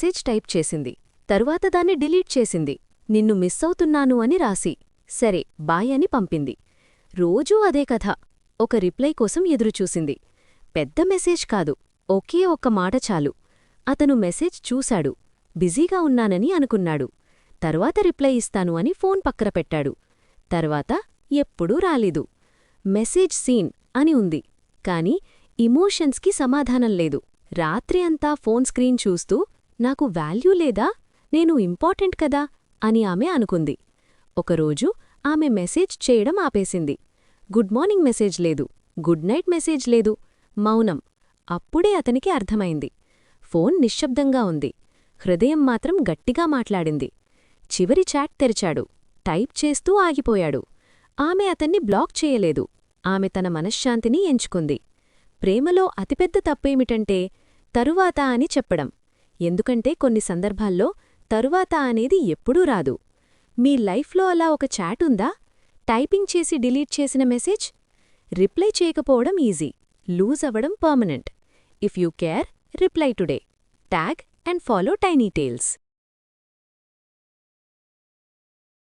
Message type చేసింది. తరువాత దాన్ని డిలీట్ చేసింది. నిన్ను మిస్సవుతున్నాను అని రాసి. సరే బాయ్ అని పంపింది. రోజూ అదే కథ. ఒక రిప్లై కోసం ఎదురుచూసింది. పెద్ద మెసేజ్ కాదు, ఒకే ఒక్క మాట చాలు. అతను మెసేజ్ చూశాడు. బిజీగా ఉన్నానని అనుకున్నాడు. తర్వాత రిప్లై ఇస్తాను అని ఫోన్ పక్కన పెట్టాడు. తర్వాత ఎప్పుడూ రాలేదు. మెసేజ్ సీన్ అని ఉంది, కాని ఇమోషన్స్కి సమాధానం లేదు. రాత్రి అంతా ఫోన్ స్క్రీన్ చూస్తూ నాకు వాల్యూ లేదా, నేను ఇంపార్టెంట్ కదా అని ఆమె అనుకుంది. ఒకరోజు ఆమె మెసేజ్ చేయడం ఆపేసింది. గుడ్ మార్నింగ్ మెసేజ్ లేదు, గుడ్ నైట్ మెసేజ్ లేదు, మౌనం. అప్పుడే అతనికి అర్థమైంది. ఫోన్ నిశ్శబ్దంగా ఉంది, హృదయం మాత్రం గట్టిగా మాట్లాడింది. చివరి చాట్ తెరిచాడు. టైప్ చేస్తూ ఆగిపోయాడు. ఆమె అతన్ని బ్లాక్ చేయలేదు. ఆమె తన మనశ్శాంతిని ఎంచుకుంది. ప్రేమలో అతిపెద్ద తప్పేమిటంటే తరువాత అని చెప్పడం. ఎందుకంటే కొన్ని సందర్భాల్లో తరువాత అనేది ఎప్పుడూ రాదు. మీ లైఫ్లో అలా ఒక చాట్ ఉందా? టైపింగ్ చేసి డిలీట్ చేసిన మెసేజ్? రిప్లై చేయకపోవడం ఈజీ, లూజ్ అవ్వడం permanent. If you care, reply today. Tag and follow tiny tiles.